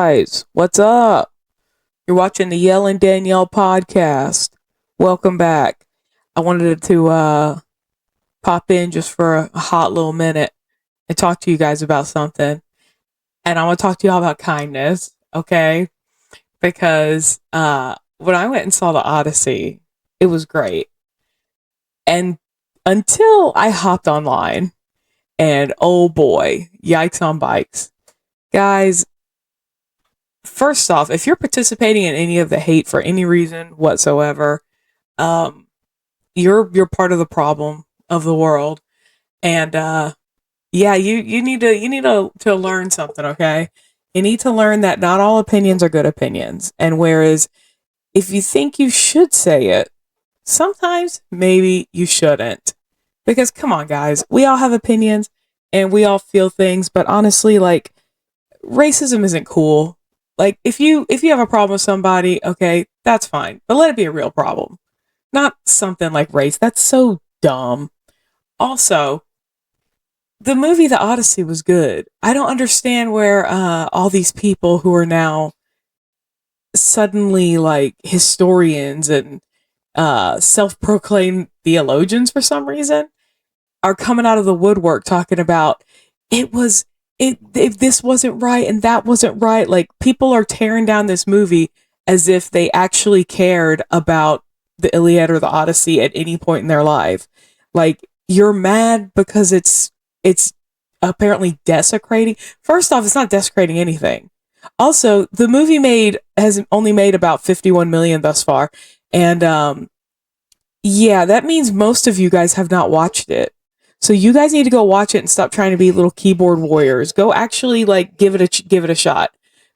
guys, what's up? You're watching the Yell and Danielle podcast. Welcome back. I wanted to pop in just for a hot little minute and talk to you guys about something. And I want to talk to y'all about kindness, okay? Because when I went and saw the Odyssey, it was great. And until I hopped online, and oh boy, yikes on bikes. Guys, first off, if you're participating in any of the hate for any reason whatsoever, you're part of the problem of the world. And yeah, you need to learn something, okay? You need to learn that not all opinions are good opinions. And whereas if you think you should say it, sometimes maybe you shouldn't. Because come on, guys, we all have opinions and we all feel things, but honestly, like, racism isn't cool. Like, if you have a problem with somebody, okay, that's fine, but let it be a real problem, not something like race. That's so dumb. Also, the movie The Odyssey was good. I don't understand where all these people who are now suddenly like historians and self-proclaimed theologians for some reason are coming out of the woodwork talking about if this wasn't right and that wasn't right. Like, people are tearing down this movie as if they actually cared about the Iliad or the Odyssey at any point in their life. Like, you're mad because it's apparently desecrating. First off, it's not desecrating anything. Also, the movie has only made about 51 million thus far. And yeah, that means most of you guys have not watched it. So you guys need to go watch it and stop trying to be little keyboard warriors. Go actually like give it a shot,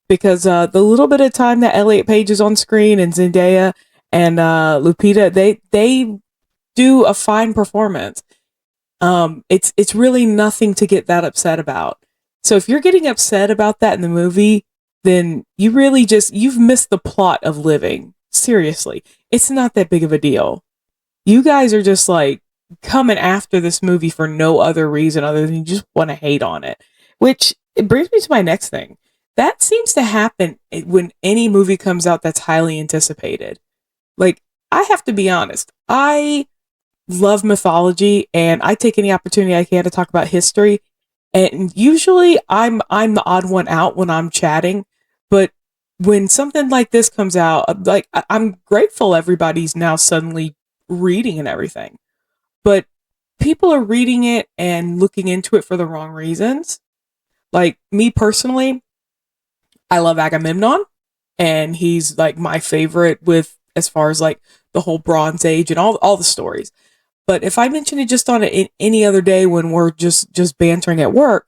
because the little bit of time that Elliot Page is on screen and Zendaya and Lupita, they do a fine performance. It's really nothing to get that upset about. So if you're getting upset about that in the movie, then you've missed the plot of living. Seriously, it's not that big of a deal. You guys are just like coming after this movie for no other reason other than you just want to hate on it. Which it brings me to my next thing. That seems to happen when any movie comes out that's highly anticipated. Like, I have to be honest. I love mythology and I take any opportunity I can to talk about history. And usually I'm the odd one out when I'm chatting. But when something like this comes out, like, I'm grateful everybody's now suddenly reading and everything. But people are reading it and looking into it for the wrong reasons. Like, me personally, I love Agamemnon, and he's like my favorite with as far as like the whole Bronze Age and all the stories. But if I mention it just on any other day when we're just bantering at work,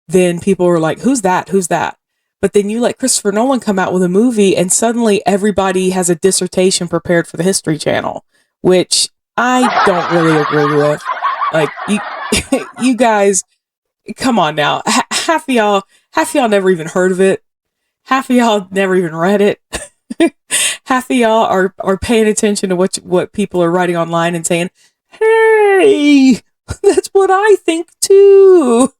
then people are like, "Who's that? Who's that?" But then you let Christopher Nolan come out with a movie, and suddenly everybody has a dissertation prepared for the History Channel, which I don't really agree with. Like, you guys, come on now. Half of y'all never even heard of it. Half of y'all never even read it. Half of y'all are paying attention to what people are writing online and saying, "Hey, that's what I think too."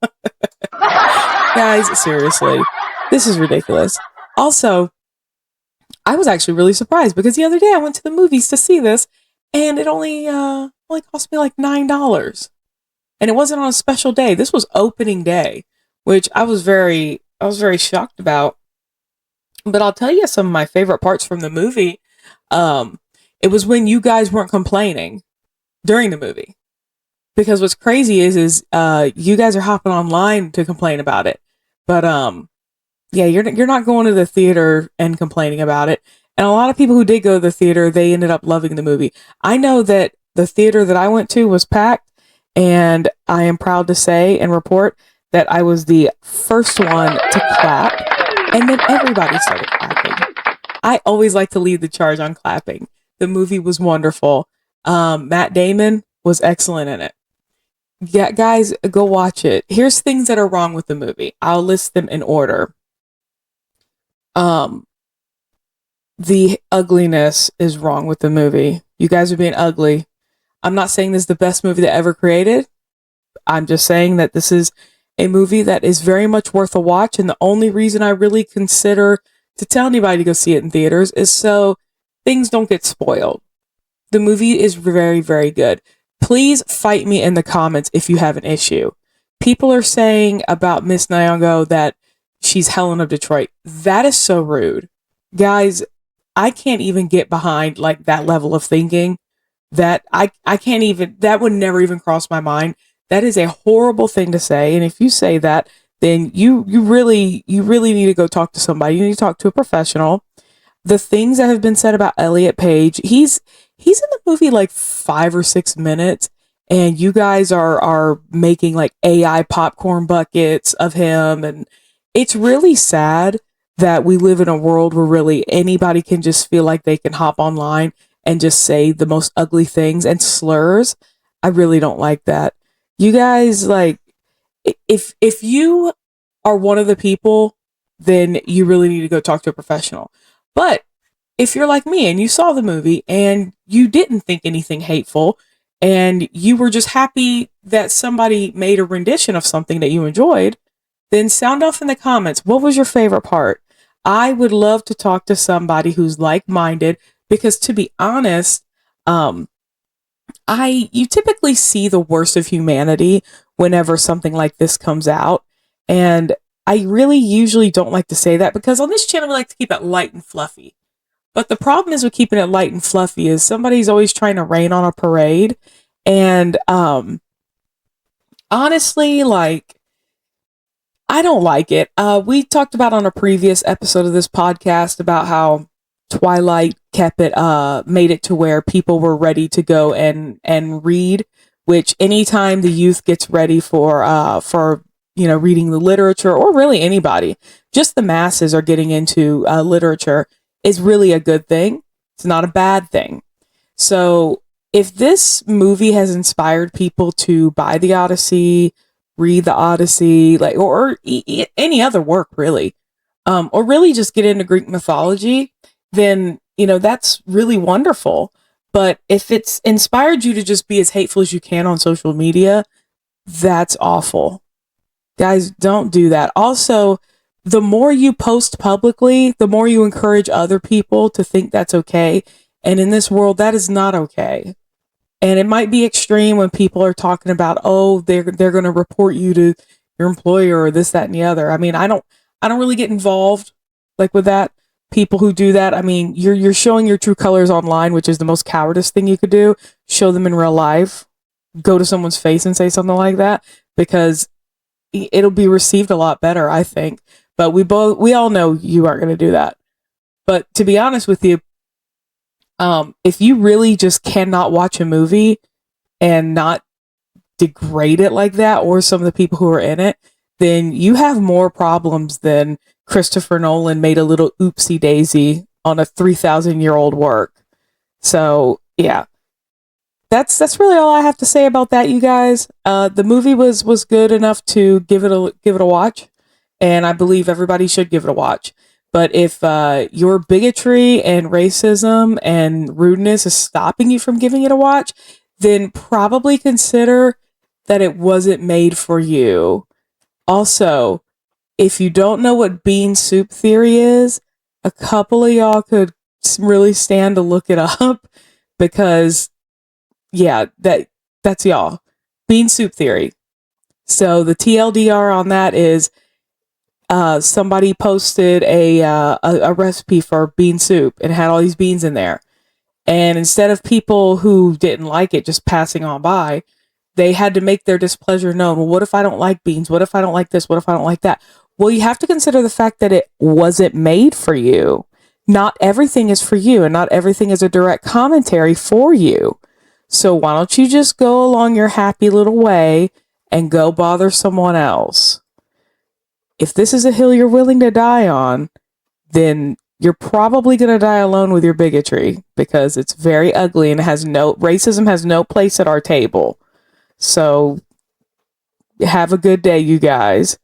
Guys, seriously, this is ridiculous. Also, I was actually really surprised because the other day I went to the movies to see this, and it only cost me like $9, and it wasn't on a special day. This was opening day, which I was very shocked about. But I'll tell you some of my favorite parts from the movie. It was when you guys weren't complaining during the movie, because what's crazy is you guys are hopping online to complain about it, but yeah, you're not going to the theater and complaining about it. And a lot of people who did go to the theater, they ended up loving the movie. I know that the theater that I went to was packed, and I am proud to say and report that I was the first one to clap, and then everybody started clapping. I always like to lead the charge on clapping. The movie was wonderful. Matt Damon was excellent in it. Yeah, guys, go watch it. Here's things that are wrong with the movie. I'll list them in order. The ugliness is wrong with the movie. You guys are being ugly. I'm not saying this is the best movie that ever created. I'm just saying that this is a movie that is very much worth a watch. And the only reason I really consider to tell anybody to go see it in theaters is so things don't get spoiled. The movie is very, very good. Please fight me in the comments if you have an issue. People are saying about Miss Nyong'o that she's Helen of Detroit. That is so rude. Guys, I can't even get behind like that level of thinking. That I can't even, that would never even cross my mind. That is a horrible thing to say. And if you say that, then you really need to go talk to somebody. You need to talk to a professional. The things that have been said about Elliot Page, he's in the movie like 5 or 6 minutes, and you guys are making like AI popcorn buckets of him, and it's really sad that we live in a world where really anybody can just feel like they can hop online and just say the most ugly things and slurs. I really don't like that. You guys, like, if you are one of the people, then you really need to go talk to a professional. But if you're like me and you saw the movie and you didn't think anything hateful and you were just happy that somebody made a rendition of something that you enjoyed, then sound off in the comments. What was your favorite part? I would love to talk to somebody who's like-minded, because to be honest, you typically see the worst of humanity whenever something like this comes out. And I really usually don't like to say that, because on this channel we like to keep it light and fluffy. But the problem is with keeping it light and fluffy is somebody's always trying to rain on a parade. And honestly, like, I don't like it. We talked about on a previous episode of this podcast about how Twilight kept it, made it to where people were ready to go and read, which anytime the youth gets ready for reading the literature, or really anybody, just the masses are getting into literature, is really a good thing. It's not a bad thing. So if this movie has inspired people to buy the Odyssey, read the Odyssey, like, or any other work really, or really just get into Greek mythology, then, that's really wonderful. But if it's inspired you to just be as hateful as you can on social media, that's awful. Guys, don't do that. Also, the more you post publicly, the more you encourage other people to think that's okay. And in this world, that is not okay. And it might be extreme when people are talking about, oh, they're going to report you to your employer or this, that, and the other. I mean, I don't really get involved like with that. People who do that, I mean, you're showing your true colors online, which is the most cowardice thing you could do. Show them in real life. Go to someone's face and say something like that, because it'll be received a lot better, I think. But we all know you aren't going to do that. But to be honest with you, if you really just cannot watch a movie and not degrade it like that, or some of the people who are in it, then you have more problems than Christopher Nolan made a little oopsie daisy on a 3,000-year-old work. So yeah, that's really all I have to say about that, you guys. The movie was good enough to give it a watch, and I believe everybody should give it a watch. But if your bigotry and racism and rudeness is stopping you from giving it a watch, then probably consider that it wasn't made for you. Also, if you don't know what bean soup theory is, a couple of y'all could really stand to look it up, because yeah, that's y'all. Bean soup theory. So the TLDR on that is somebody posted a recipe for bean soup and had all these beans in there. And instead of people who didn't like it just passing on by, they had to make their displeasure known. Well, what if I don't like beans? What if I don't like this? What if I don't like that? Well, you have to consider the fact that it wasn't made for you. Not everything is for you, and not everything is a direct commentary for you. So why don't you just go along your happy little way and go bother someone else? If this is a hill you're willing to die on, then you're probably going to die alone with your bigotry, because it's very ugly and racism has no place at our table. So have a good day, you guys.